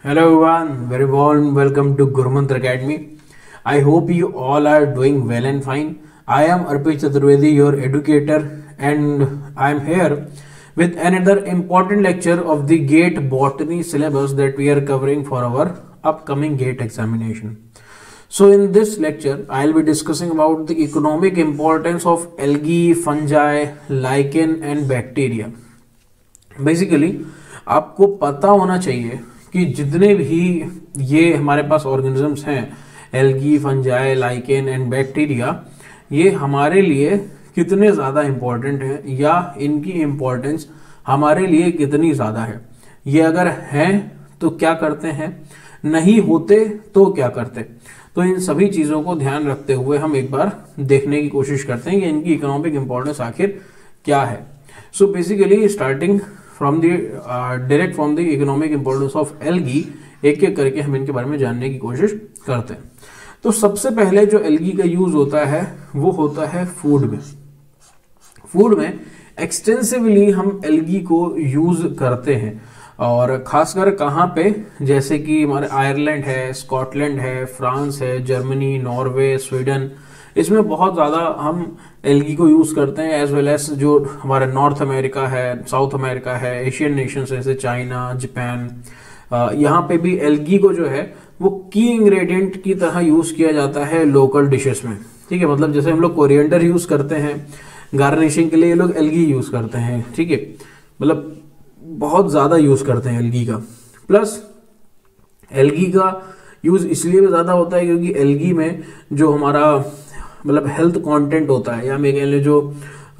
Hello everyone, very warm welcome to Gurmantra Academy. I hope you all are doing well and fine. I am Arpit Chaturvedi, your educator, and I am here with another important lecture of the GATE botany syllabus that we are covering for our upcoming GATE examination. So in this lecture, I'll be discussing about the economic importance of algae, fungi, lichen and bacteria. Basically आपको पता होना चाहिए कि जितने भी ये हमारे पास organisms हैं, algae, fungi, lichen and bacteria, ये हमारे लिए कितने ज़्यादा इम्पोर्टेंट हैं या इनकी इम्पोर्टेंस हमारे लिए कितनी ज़्यादा है। ये अगर हैं तो क्या करते हैं, नहीं होते तो क्या करते। तो इन सभी चीज़ों को ध्यान रखते हुए हम एक बार देखने की कोशिश करते हैं कि इनकी इकोनॉमिक इम्पोर्टेंस आखिर क्या है। So basically starting from the direct from the economic importance of algae, एक एक करके हम इनके बारे में जानने की कोशिश करते हैं। तो सबसे पहले जो एल्गी का यूज होता है वो होता है फूड में। फूड में एक्सटेंसिवली हम एल्गी को यूज करते हैं और खासकर कहाँ पे, जैसे कि हमारे आयरलैंड है, स्कॉटलैंड है, फ्रांस है, जर्मनी, नॉर्वे, स्वीडन, इसमें बहुत ज़्यादा हम एल्गी को यूज़ करते हैं। एज वेल एज जो हमारा नॉर्थ अमेरिका है, साउथ अमेरिका है, एशियन नेशंस जैसे चाइना, जापान, यहाँ पे भी एल्गी को जो है वो की इंग्रेडिएंट की तरह यूज़ किया जाता है लोकल डिशेस में। ठीक है, मतलब जैसे हम लोग कोरिएंडर यूज़ करते हैं गार्निशिंग के लिए, ये लोग एल्गी यूज़ करते हैं। ठीक है, मतलब बहुत ज़्यादा यूज़ करते हैं एल्गी का। प्लस एल्गी का यूज़ इसलिए भी ज़्यादा होता है क्योंकि एल्गी में जो हमारा मतलब हेल्थ कंटेंट होता है, या मैं कह लें जो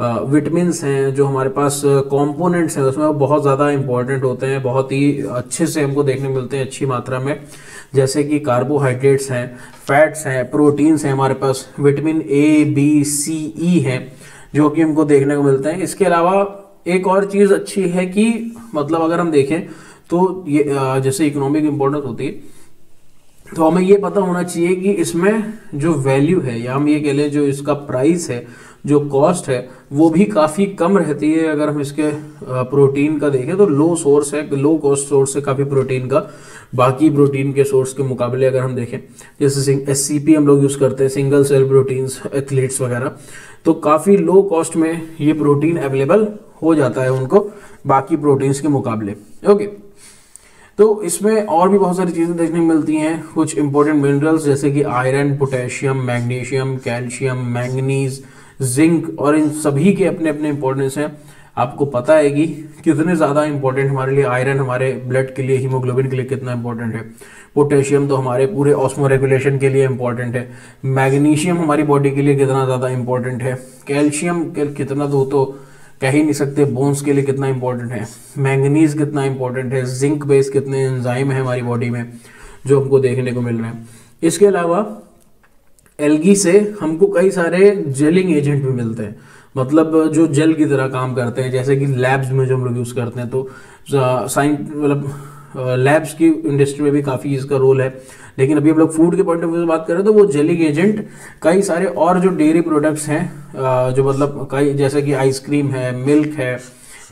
विटामिन्स हैं, जो हमारे पास कंपोनेंट्स हैं, उसमें वो बहुत ज़्यादा इंपॉर्टेंट होते हैं, बहुत ही अच्छे से हमको देखने मिलते हैं अच्छी मात्रा में। जैसे कि कार्बोहाइड्रेट्स हैं, फैट्स हैं, प्रोटीन्स हैं, हमारे पास विटामिन ए, बी, सी, ई हैं जो कि हमको देखने को मिलते हैं। इसके अलावा एक और चीज़ अच्छी है कि मतलब अगर हम देखें तो ये जैसे इकोनॉमिक इम्पोर्टेंस होती है तो हमें ये पता होना चाहिए कि इसमें जो वैल्यू है, या हम ये कह लें जो इसका प्राइस है, जो कॉस्ट है, वो भी काफ़ी कम रहती है। अगर हम इसके प्रोटीन का देखें तो लो सोर्स है, लो कॉस्ट सोर्स है काफ़ी प्रोटीन का, बाकी प्रोटीन के सोर्स के मुकाबले अगर हम देखें। जैसे SCP हम लोग यूज़ करते हैं, सिंगल सेल प्रोटीन्स, एथलीट्स वगैरह, तो काफ़ी लो कॉस्ट में ये प्रोटीन अवेलेबल हो जाता है उनको बाकी प्रोटीन्स के मुकाबले। ओके, तो इसमें और भी बहुत सारी चीज़ें देखने को मिलती हैं। कुछ इंपॉर्टेंट मिनरल्स जैसे कि iron, potassium, magnesium, calcium, manganese, zinc, और इन सभी के अपने अपने इंपॉर्टेंस हैं। आपको पता है कि कितने ज़्यादा इंपॉर्टेंट हमारे लिए आयरन, हमारे ब्लड के लिए, हीमोग्लोबिन के लिए कितना इंपॉर्टेंट है। पोटेशियम तो हमारे पूरे ऑस्मो रेगुलेशन के लिए इंपॉर्टेंट है। मैग्नीशियम हमारी बॉडी के लिए कितना ज़्यादा इंपॉर्टेंट है। कैल्शियम कितना तो कह ही नहीं सकते, बोन्स के लिए कितना इंपॉर्टेंट है। मैंगनीज कितना इंपॉर्टेंट है। जिंक बेस कितने एंजाइम है हमारी बॉडी में जो हमको देखने को मिल रहे हैं। इसके अलावा एल्गी से हमको कई सारे जेलिंग एजेंट भी मिलते हैं, मतलब जो जेल की तरह काम करते हैं। जैसे कि लैब्स में जो हम लोग यूज़ करते हैं, तो मतलब लैब्स की इंडस्ट्री में भी काफ़ी इसका रोल है। लेकिन अभी हम लोग फूड के पॉइंट ऑफ व्यू से बात करें तो वो जेलिंग एजेंट कई सारे और जो डेयरी प्रोडक्ट्स हैं, जो मतलब कई, जैसे कि आइसक्रीम है, मिल्क है,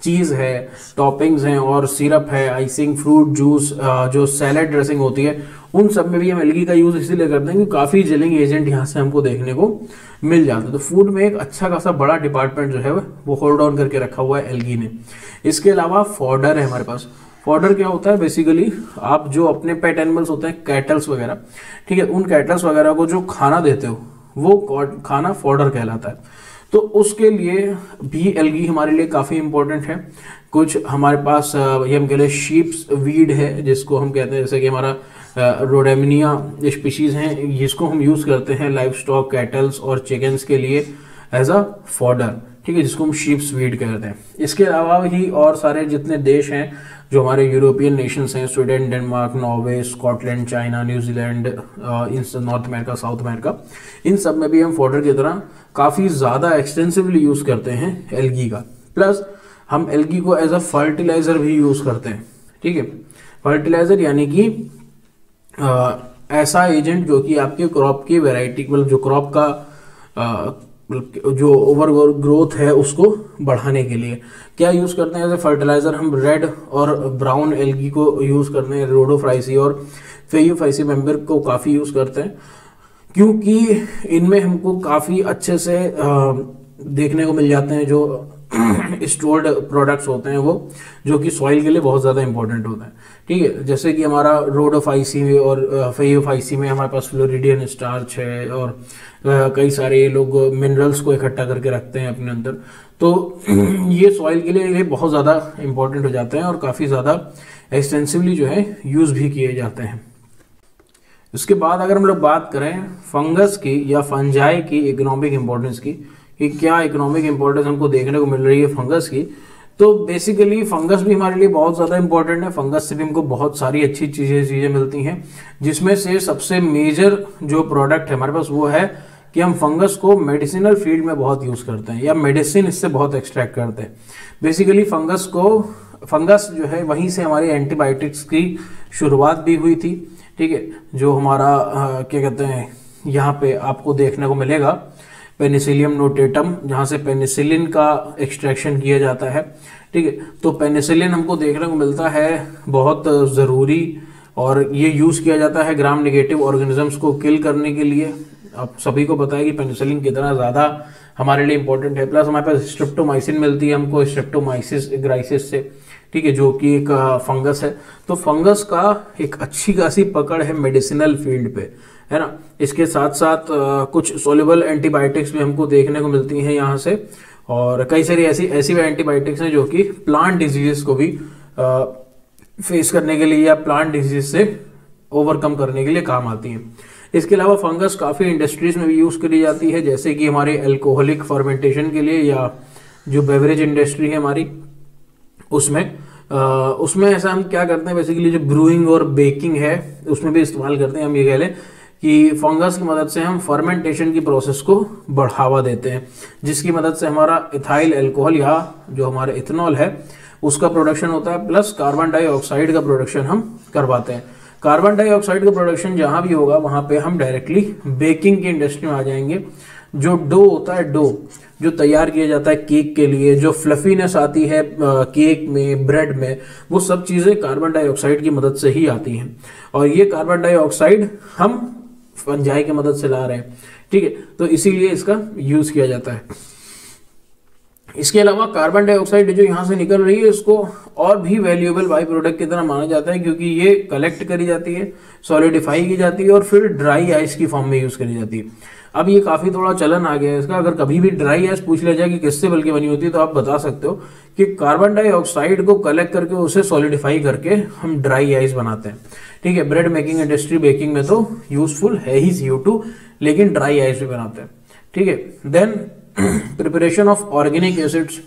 चीज़ है, टॉपिंग्स हैं और सिरप है, आइसिंग, फ्रूट जूस, जो सैलेड ड्रेसिंग होती है, उन सब में भी हम एल्गी का यूज़ इसीलिए करते हैं कि काफ़ी जेलिंग एजेंट यहाँ से हमको देखने को मिल जाता है। तो फूड में एक अच्छा खासा बड़ा डिपार्टमेंट जो है वो होल्ड ऑन करके रखा हुआ है एल्गी ने। इसके अलावा फॉडर है हमारे पास। फॉडर क्या होता है, बेसिकली आप जो अपने पेट एनिमल्स होते हैं, कैटल्स वगैरह, ठीक है, उन कैटल्स वगैरह को जो खाना देते हो वो खाना फॉडर कहलाता है। तो उसके लिए भी एल्गी हमारे लिए काफ़ी इंपॉर्टेंट है। कुछ हमारे पास ये हम कह लें शीप्स वीड है जिसको हम कहते हैं, जैसे कि हमारा रोडेमिनिया स्पीशीज़ हैं, जिसको हम यूज़ करते हैं लाइव स्टॉक, कैटल्स और चिकन्स के लिए एज अ फॉडर। ठीक है, जिसको हम शीप्स वीड कहते हैं। इसके अलावा ही और सारे जितने देश हैं जो हमारे यूरोपियन नेशंस हैं, Sweden, Denmark, Norway, Scotland, China, New Zealand, इन नॉर्थ अमेरिका, साउथ अमेरिका, इन सब में भी हम फॉडर की तरह काफ़ी ज़्यादा एक्सटेंसिवली यूज़ करते हैं एल्गी का। प्लस हम एल्गी को एज अ फर्टिलाइज़र भी यूज़ करते हैं। ठीक है, फर्टिलाइज़र यानी कि ऐसा एजेंट जो कि आपके क्रॉप की वैरायटी, मतलब जो क्रॉप का मतलब जो ओवर ग्रोथ है उसको बढ़ाने के लिए क्या यूज़ करते हैं एज ए फर्टिलाइज़र, हम रेड और ब्राउन एल्गी को यूज़ करते हैं, रोडोफाइसी और फेयोफाइसी मेंबर को काफ़ी यूज़ करते हैं, क्योंकि इनमें हमको काफ़ी अच्छे से देखने को मिल जाते हैं जो स्टोर्ड प्रोडक्ट्स होते हैं वो, जो कि सॉइल के लिए बहुत ज़्यादा इंपॉर्टेंट होता है। ठीक है, जैसे कि हमारा रोडोफाइसी में और फेयोफाइसी में हमारे पास फ्लोरिडियन स्टार्च है और कई सारे लोग मिनरल्स को इकट्ठा करके रखते हैं अपने अंदर, तो ये सॉइल के लिए ये बहुत ज़्यादा इंपॉर्टेंट हो जाते हैं और काफ़ी ज़्यादा एक्सटेंसिवली जो है यूज़ भी किए जाते हैं। इसके बाद अगर हम लोग बात करें फंगस की या फंजाई की इकोनॉमिक इंपॉर्टेंस की, कि क्या इकोनॉमिक इंपॉर्टेंस हमको देखने को मिल रही है फंगस की, तो बेसिकली फंगस भी हमारे लिए बहुत ज़्यादा इंपॉर्टेंट है। फंगस से भी हमको बहुत सारी अच्छी चीज़ें मिलती हैं, जिसमें से सबसे मेजर जो प्रोडक्ट है हमारे पास वो है कि हम फंगस को मेडिसिनल फील्ड में बहुत यूज़ करते हैं या मेडिसिन इससे बहुत एक्सट्रैक्ट करते हैं। बेसिकली फंगस जो है वहीं से हमारी एंटीबायोटिक्स की शुरुआत भी हुई थी। ठीक है, जो हमारा क्या कहते हैं यहाँ पे आपको देखने को मिलेगा पेनिसिलियम नोटेटम, जहाँ से पेनिसिलिन का एक्सट्रैक्शन किया जाता है। ठीक है, तो पेनिसिलिन हमको देखने को मिलता है बहुत ज़रूरी, और ये यूज़ किया जाता है ग्राम नेगेटिव ऑर्गेनिजम्स को किल करने के लिए। आप सभी को पता है कि पेनिसिलिन कितना ज़्यादा हमारे लिए इंपॉर्टेंट है। प्लस हमारे पास स्ट्रेप्टोमाइसिन मिलती है हमको स्ट्रेप्टोमाइसिस ग्राइसिस से, ठीक है, जो कि एक फंगस है। तो फंगस का एक अच्छी खासी पकड़ है मेडिसिनल फील्ड पे, है ना। इसके साथ साथ कुछ सोल्युबल एंटीबायोटिक्स भी हमको देखने को मिलती हैं यहाँ से, और कई सारी ऐसी एंटीबायोटिक्स हैं जो कि प्लांट डिजीजेस को भी फेस करने के लिए या प्लांट डिजीज से ओवरकम करने के लिए काम आती हैं। इसके अलावा फंगस काफ़ी इंडस्ट्रीज में भी यूज़ करी जाती है, जैसे कि हमारे अल्कोहलिक फर्मेंटेशन के लिए, या जो बेवरेज इंडस्ट्री है हमारी उसमें ऐसा हम क्या करते हैं, बेसिकली जो ब्रूइंग और बेकिंग है उसमें भी इस्तेमाल करते हैं। हम ये कह लें कि फंगस की मदद से हम फर्मेंटेशन की प्रोसेस को बढ़ावा देते हैं, जिसकी मदद से हमारा इथाइल अल्कोहल या जो हमारा इथेनॉल है उसका प्रोडक्शन होता है, प्लस कार्बन डाइऑक्साइड का प्रोडक्शन हम करवाते हैं। कार्बन डाइऑक्साइड का प्रोडक्शन जहां भी होगा वहां पे हम डायरेक्टली बेकिंग की इंडस्ट्री में आ जाएंगे। जो डो होता है, डो जो तैयार किया जाता है केक के लिए, जो फ्लफीनेस आती है केक में, ब्रेड में, वो सब चीज़ें कार्बन डाइऑक्साइड की मदद से ही आती हैं। और ये कार्बन डाइऑक्साइड हम फंजाई की मदद से ला रहे हैं। ठीक है, तो इसीलिए इसका यूज़ किया जाता है। इसके अलावा कार्बन डाइऑक्साइड जो यहाँ से निकल रही है इसको और भी वैल्यूएबल बाई प्रोडक्ट की तरह माना जाता है, क्योंकि ये कलेक्ट करी जाती है, सॉलिडिफाई की जाती है और फिर ड्राई आइस की फॉर्म में यूज़ करी जाती है। अब ये काफ़ी थोड़ा चलन आ गया है इसका। अगर कभी भी ड्राई आइस पूछ लिया जाए कि किससे बल्कि बनी होती है, तो आप बता सकते हो कि कार्बन डाइऑक्साइड को कलेक्ट करके उसे सॉलिडिफाई करके हम ड्राई आइस बनाते हैं। ठीक है, ब्रेड मेकिंग इंडस्ट्री, बेकिंग में तो यूजफुल है ही CO2, लेकिन ड्राई आइस भी बनाते हैं। ठीक है, then preparation of organic acids.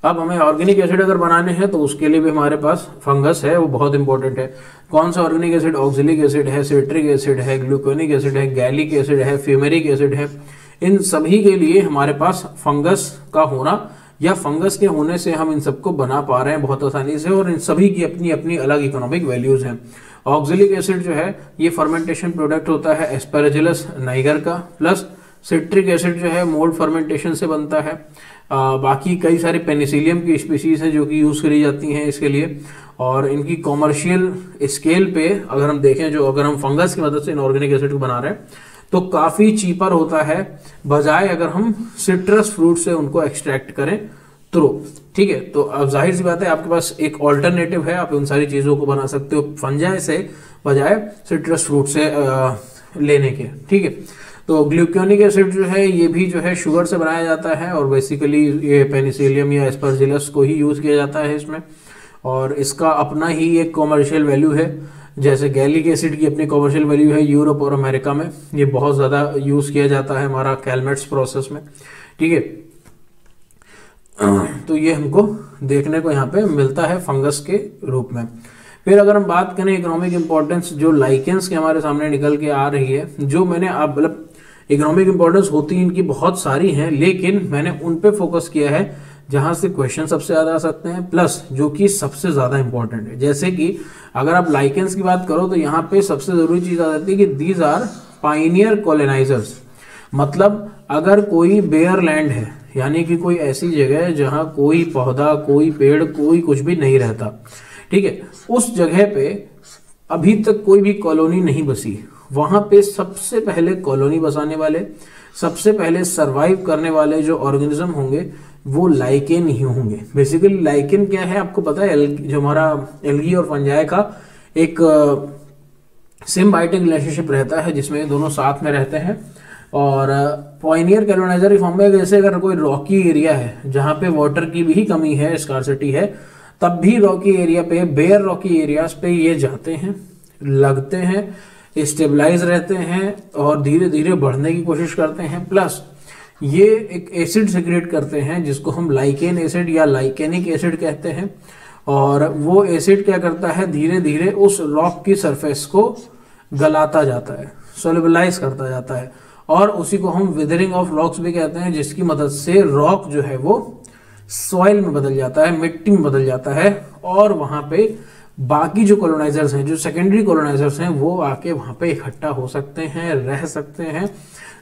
अब हमें ऑर्गेनिक एसिड अगर बनाने हैं तो उसके लिए भी हमारे पास फंगस है, वो बहुत इंपॉर्टेंट है। कौन सा ऑर्गेनिक एसिड? ऑक्जेलिक एसिड है, सिट्रिक एसिड है, ग्लूकोनिक एसिड है, गैलिक एसिड है, फ्यूमेरिक एसिड है। इन सभी के लिए हमारे पास फंगस का होना या फंगस के होने से हम इन सबको बना पा रहे हैं बहुत आसानी से, और इन सभी की अपनी अपनी अलग इकोनॉमिक वैल्यूज हैं। ऑक्जेलिक एसिड जो है ये फर्मेंटेशन प्रोडक्ट होता है एस्पेराजिलस नाइगर का, प्लस सिट्रिक एसिड जो है मोल्ड फर्मेंटेशन से बनता है। बाकी कई सारे पेनिसिलियम की स्पीशीज हैं जो कि यूज़ करी जाती हैं इसके लिए, और इनकी कॉमर्शियल स्केल पे अगर हम देखें, जो अगर हम फंगस की मदद से इनऑर्गेनिक एसिड को बना रहे हैं तो काफ़ी चीपर होता है बजाय अगर हम सिट्रस फ्रूट से उनको एक्सट्रैक्ट करें तो। ठीक है, तो अब जाहिर सी बात है आपके पास एक ऑल्टरनेटिव है, आप उन सारी चीज़ों को बना सकते हो फंजाई से बजाय सिट्रस फ्रूट से लेने के। ठीक है, तो ग्लूकोनिक एसिड जो है ये भी जो है शुगर से बनाया जाता है, और बेसिकली ये पेनिसिलियम या एस्परजिलस को ही यूज़ किया जाता है इसमें, और इसका अपना ही एक कॉमर्शियल वैल्यू है। जैसे गैलिक एसिड की अपनी कॉमर्शियल वैल्यू है यूरोप और अमेरिका में, ये बहुत ज़्यादा यूज़ किया जाता है हमारा कैलमेट्स प्रोसेस में। ठीक है, तो ये हमको देखने को यहाँ पे मिलता है फंगस के रूप में। फिर अगर हम बात करें इकोनॉमिक इंपॉर्टेंस, जो लाइकेंस के हमारे सामने निकल के आ रही है, जो मैंने आप मतलब इकोनॉमिक इंपॉर्टेंस होती है इनकी बहुत सारी हैं, लेकिन मैंने उन पे फोकस किया है जहां से क्वेश्चन सबसे ज़्यादा आ सकते हैं, प्लस जो कि सबसे ज़्यादा इंपॉर्टेंट है। जैसे कि अगर आप लाइकेंस की बात करो तो यहाँ पे सबसे ज़रूरी चीज़ आ जाती है कि दीज आर पाइनियर कॉलोनाइजर्स। मतलब अगर कोई बेयर लैंड है, यानी कि कोई ऐसी जगह है जहाँ कोई पौधा, कोई पेड़, कोई कुछ भी नहीं रहता, ठीक है, उस जगह पे अभी तक कोई भी कॉलोनी नहीं बसी, वहां पे सबसे पहले कॉलोनी बसाने वाले, सबसे पहले सरवाइव करने वाले जो ऑर्गेनिज्म होंगे वो लाइकेन ही होंगे। बेसिकली लाइकेन क्या है आपको पता है, जो हमारा एल्गी और फंजाई का एक सिम्बायोटिक रिलेशनशिप रहता है जिसमें दोनों साथ में रहते हैं। और पॉइनियर कॉलोनाइजर की फॉर्म में जैसे अगर कोई रॉकी एरिया है जहाँ पे वाटर की भी कमी है, स्कार्सिटी है, तब भी रॉकी एरिया पे, बेयर रॉकी एरियाज पे ये जाते हैं, लगते हैं, स्टेबलाइज रहते हैं और धीरे धीरे बढ़ने की कोशिश करते हैं। प्लस ये एक एसिड सिक्रेट करते हैं जिसको हम लाइकेन एसिड या लाइकेनिक एसिड कहते हैं। और वो एसिड क्या करता है, धीरे धीरे उस रॉक की सरफेस को गलाता जाता है, सोल्युबलाइज करता जाता है, और उसी को हम विदरिंग ऑफ रॉक्स भी कहते हैं, जिसकी मदद से रॉक जो है वो सॉइल में बदल जाता है, मिट्टी में बदल जाता है, और वहां पे बाकी जो कॉलोनाइजर्स हैं, जो सेकेंडरी कॉलोनाइजर्स हैं, वो आके वहां पे इकट्ठा हो सकते हैं, रह सकते हैं।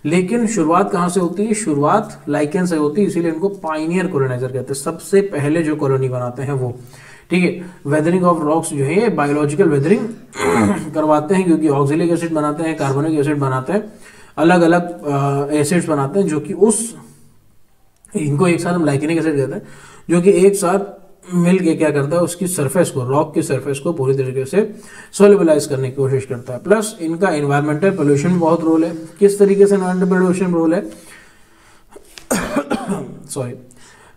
लेकिन शुरुआत कहाँ से होती है, शुरुआत लाइकेन से होती है, इसीलिए इनको पाइनियर कॉलोनाइजर कहते हैं, सबसे पहले जो कॉलोनी बनाते हैं वो, ठीक है। वेदरिंग ऑफ रॉक्स जो है बायोलॉजिकल वेदरिंग करवाते हैं, क्योंकि ऑक्जेलिक एसिड बनाते हैं, कार्बोनिक एसिड बनाते हैं, अलग अलग एसिड्स बनाते हैं, जो कि उस, इनको एक साथ हम लाइकेनिक एसिड कहते हैं, जो कि एक साथ मिल के क्या करता है, उसकी सरफेस को, रॉक की सरफेस को पूरी तरीके से सोल्युबलाइज करने की कोशिश करता है। प्लस इनका एनवायरमेंटल पोल्यूशन में बहुत रोल है। किस तरीके से एनवायरमेंटल पोल्यूशन रोल है सॉरी,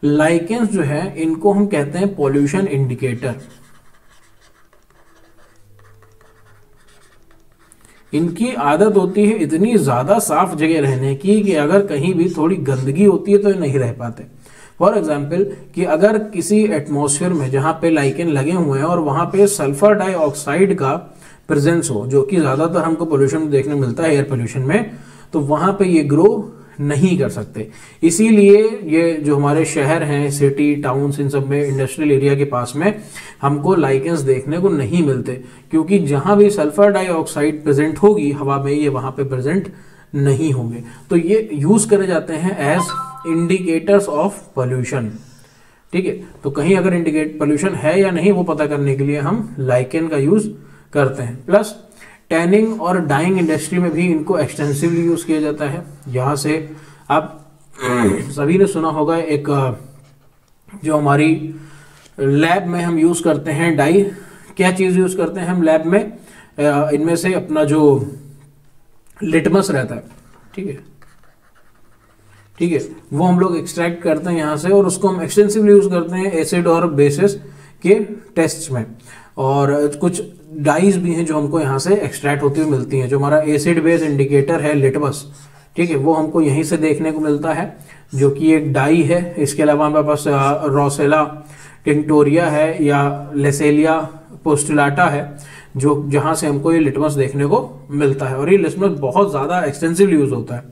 लाइकेंस जो है इनको हम कहते हैं पोल्यूशन इंडिकेटर। इनकी आदत होती है इतनी ज्यादा साफ जगह रहने की कि अगर कहीं भी थोड़ी गंदगी होती है तो ये नहीं रह पाते। फॉर एग्जाम्पल कि अगर किसी एटमॉस्फेयर में जहां पे लाइकेन लगे हुए हैं और वहां पे सल्फर डाइऑक्साइड का प्रेजेंस हो, जो कि ज्यादातर हमको पोल्यूशन में देखने मिलता है, एयर पोल्यूशन में, तो वहां पे ये ग्रो नहीं कर सकते। इसीलिए ये जो हमारे शहर हैं, सिटी, टाउन्स, इन सब में, इंडस्ट्रियल एरिया के पास में हमको लाइकेंस देखने को नहीं मिलते, क्योंकि जहां भी सल्फर डाइऑक्साइड प्रेजेंट होगी हवा में, ये वहां पे प्रेजेंट नहीं होंगे। तो ये यूज करे जाते हैं एज इंडिकेटर्स ऑफ पोल्यूशन, ठीक है। तो कहीं अगर इंडिकेट पोल्यूशन है या नहीं वो पता करने के लिए हम लाइकेन का यूज करते हैं। प्लस टैनिंग और डाइंग इंडस्ट्री में भी इनको एक्सटेंसिवली यूज किया जाता है। यहाँ से आप सभी ने सुना होगा एक जो हमारी लैब में हम यूज करते हैं डाई, क्या चीज यूज करते हैं हम लैब में, इनमें से अपना जो लिटमस रहता है, ठीक है, ठीक है, वो हम लोग एक्सट्रैक्ट करते हैं यहाँ से, और उसको हम एक्सटेंसिवली यूज करते हैं एसिड और बेसिस के टेस्ट में। और कुछ डाइज भी हैं जो हमको यहाँ से एक्सट्रैक्ट होती हुई मिलती हैं। जो हमारा एसिड बेस इंडिकेटर है लिटमस, ठीक है, वो हमको यहीं से देखने को मिलता है, जो कि एक डाई है। इसके अलावा हमारे पास रोसेला टिंक्टोरिया है या लेसेलिया पोस्टुलाटा है, जो जहाँ से हमको ये लिटमस देखने को मिलता है, और ये लिटमस बहुत ज़्यादा एक्सटेंसिवली यूज होता है,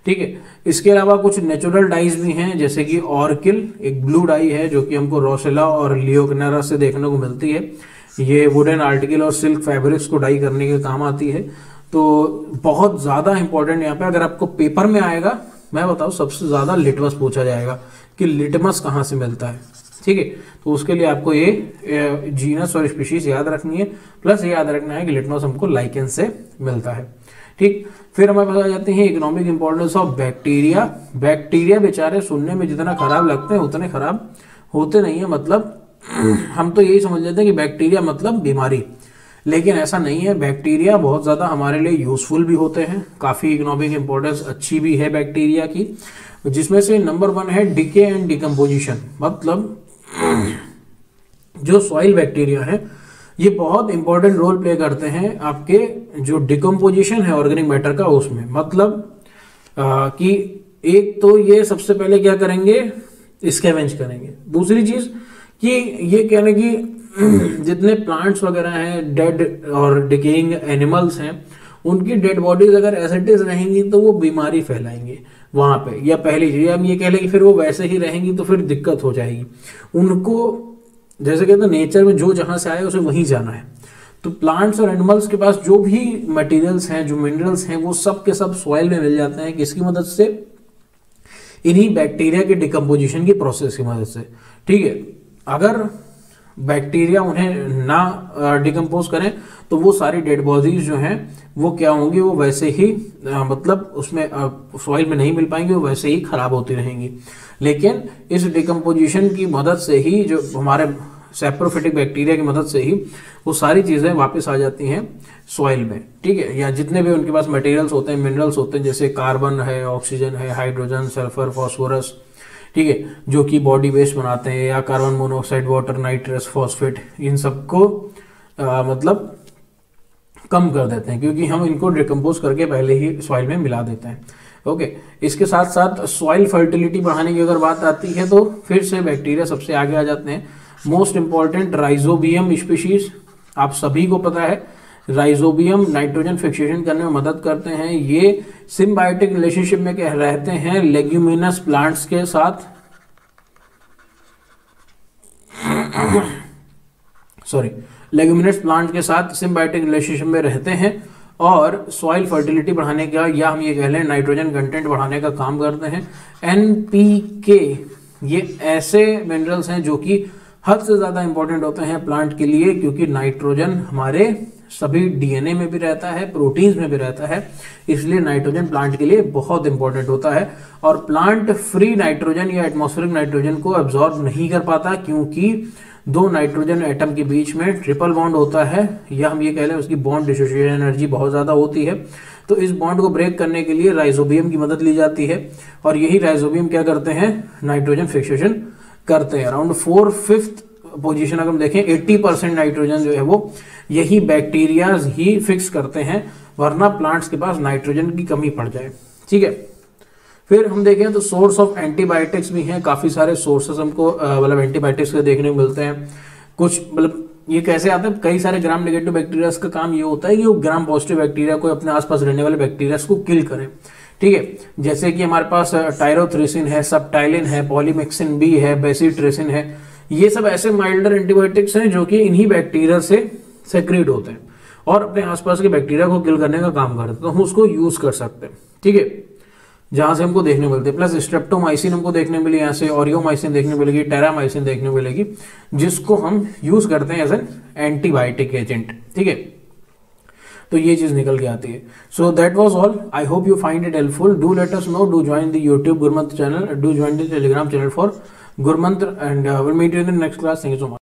ठीक है। इसके अलावा कुछ नेचुरल डाइज भी हैं, जैसे कि ऑर्किल एक ब्लू डाई है जो कि हमको रोसेला और लियोकनेरा से देखने को मिलती है। ये वुडन आर्टिकल और सिल्क फैब्रिक्स को डाई करने के काम आती है। तो बहुत ज़्यादा इंपॉर्टेंट यहाँ पे, अगर आपको पेपर में आएगा, मैं बताऊँ, सबसे ज़्यादा लिटमस पूछा जाएगा कि लिटमस कहाँ से मिलता है, ठीक है। तो उसके लिए आपको ये जीनस और स्पीशीज याद रखनी है, प्लस ये याद रखना है कि लिटमस हमको लाइकेन से मिलता है, ठीक। फिर हमारे पास आ जाते हैं economic importance of bacteria. Bacteria बेचारे सुनने में जितना खराब लगते हैं उतने खराब होते नहीं है। मतलब हम तो यही समझ लेते हैं कि बैक्टीरिया मतलब बीमारी, लेकिन ऐसा नहीं है। बैक्टीरिया बहुत ज़्यादा हमारे लिए यूजफुल भी होते हैं, काफ़ी इकोनॉमिक इंपॉर्टेंस अच्छी भी है बैक्टीरिया की, जिसमें से नंबर 1 है डिके एंड डिकम्पोजिशन। मतलब जो सॉइल बैक्टीरिया है ये बहुत इंपॉर्टेंट रोल प्ले करते हैं आपके जो डिकम्पोजिशन है ऑर्गेनिक मैटर का, उसमें। मतलब कि एक तो ये सबसे पहले क्या करेंगे, स्कैवेंज करेंगे। दूसरी चीज कि ये कहने की जितने प्लांट्स वगैरह हैं, डेड और डिकेइंग एनिमल्स हैं, उनकी डेड बॉडीज अगर एज इट इज रहेंगी तो वो बीमारी फैलाएंगे वहां पे। या पहली चीज हम ये कह लें कि फिर वो वैसे ही रहेंगी तो फिर दिक्कत हो जाएगी उनको। जैसे कहते हैं नेचर में जो जहां से आए उसे वहीं जाना है। तो प्लांट्स और एनिमल्स के पास जो भी मटेरियल्स हैं, जो मिनरल्स हैं, वो सब के सब सॉइल में मिल जाते हैं। किसकी मदद से? इन्हीं बैक्टीरिया के डिकम्पोजिशन की प्रोसेस की मदद से। ठीक है, अगर बैक्टीरिया उन्हें ना डिकम्पोज करें तो वो सारी डेड बॉडीज जो हैं वो क्या होंगी, वो वैसे ही मतलब उसमें सॉइल में नहीं मिल पाएंगी, वो वैसे ही खराब होती रहेंगी। लेकिन इस डिकम्पोजिशन की मदद से ही, जो हमारे सैप्रोफिटिक बैक्टीरिया की मदद से ही, वो सारी चीज़ें वापस आ जाती हैं सॉइल में। ठीक है, या जितने भी उनके पास मटेरियल्स होते हैं, मिनरल्स होते हैं, जैसे कार्बन है, ऑक्सीजन है, हाइड्रोजन, सल्फर, फॉस्फोरस, ठीक है, जो कि बॉडी वेस्ट बनाते हैं, या carbon monoxide, water, nitrous, phosphate, इन सबको मतलब कम कर देते हैं, क्योंकि हम इनको डिकम्पोज करके पहले ही सॉइल में मिला देते हैं। ओके, इसके साथ साथ सॉइल फर्टिलिटी बढ़ाने की अगर बात आती है तो फिर से बैक्टीरिया सबसे आगे आ जाते हैं। मोस्ट इंपॉर्टेंट राइजोबियम स्पीशीज, आप सभी को पता है राइजोबियम नाइट्रोजन फिक्सेशन करने में मदद करते हैं। ये सिम्बायोटिक रिलेशनशिप में रहते हैं लेग्यूमिनस प्लांट्स के साथ, सॉरी, लेग्यूमिनस प्लांट के साथ सिम्बायोटिक रिलेशनशिप में रहते हैं और सॉइल फर्टिलिटी बढ़ाने का, या हम ये कह लें नाइट्रोजन कंटेंट बढ़ाने का काम करते हैं। एनपीके, ये ऐसे मिनरल्स हैं जो कि हद से ज़्यादा इंपॉर्टेंट होते हैं प्लांट के लिए, क्योंकि नाइट्रोजन हमारे सभी डीएनए में भी रहता है, प्रोटीन्स में भी रहता है, इसलिए नाइट्रोजन प्लांट के लिए बहुत इंपॉर्टेंट होता है। और प्लांट फ्री नाइट्रोजन या एटमॉस्फेरिक नाइट्रोजन को एब्जॉर्ब नहीं कर पाता, क्योंकि दो नाइट्रोजन एटम के बीच में ट्रिपल बॉन्ड होता है, या हम ये कह लें उसकी बॉन्ड डिसोसिएशन एनर्जी बहुत ज़्यादा होती है। तो इस बॉन्ड को ब्रेक करने के लिए राइजोबियम की मदद ली जाती है, और यही राइजोबियम क्या करते हैं, नाइट्रोजन फिक्सेशन करते हैं। अराउंड 4/5 पोजीशन अगर हम देखें, 80% नाइट्रोजन जो है वो यही बैक्टीरियाज ही फिक्स करते हैं, वरना प्लांट्स के पास नाइट्रोजन की कमी पड़ जाए। ठीक है, फिर हम देखें तो सोर्स ऑफ एंटीबायोटिक्स भी हैं, काफी सारे सोर्सेस हमको मतलब एंटीबायोटिक्स के देखने को मिलते हैं। कुछ मतलब ये कैसे आता है, कई सारे ग्राम नेगेटिव बैक्टीरिया का काम ये होता है कि वो ग्राम पॉजिटिव बैक्टीरिया को, अपने आसपास रहने वाले बैक्टीरिया को किल करें। ठीक है, जैसे कि हमारे पास टायरोथ्रिसिन है, सबटाइलिन है, पॉलीमिक्सिन बी है, बेसिट्रिसिन है, ये सब ऐसे माइल्डर एंटीबायोटिक्स हैं जो कि इन्हीं बैक्टीरिया से सेक्रेट होते हैं और अपने आसपास के बैक्टीरिया को किल करने का काम करते हैं, तो हम उसको यूज कर सकते हैं। ठीक है, जहां से हमको देखने मिलते हैं। प्लस स्ट्रेप्टोमाइसिन हमको देखने मिली, यहाँ से ऑरियोमाइसिन देखने मिलेगी, टेरामाइसिन देखने मिलेगी, जिसको हम यूज करते हैं एज एन एंटीबायोटिक एजेंट। ठीक है, तो ये चीज निकल के आती है। So that was all, I hope you find it helpful. Do let us know, do join the YouTube Gurmantra channel, do join the Telegram channel for Gurmantra, and will meet you in the next class. Thank you so much.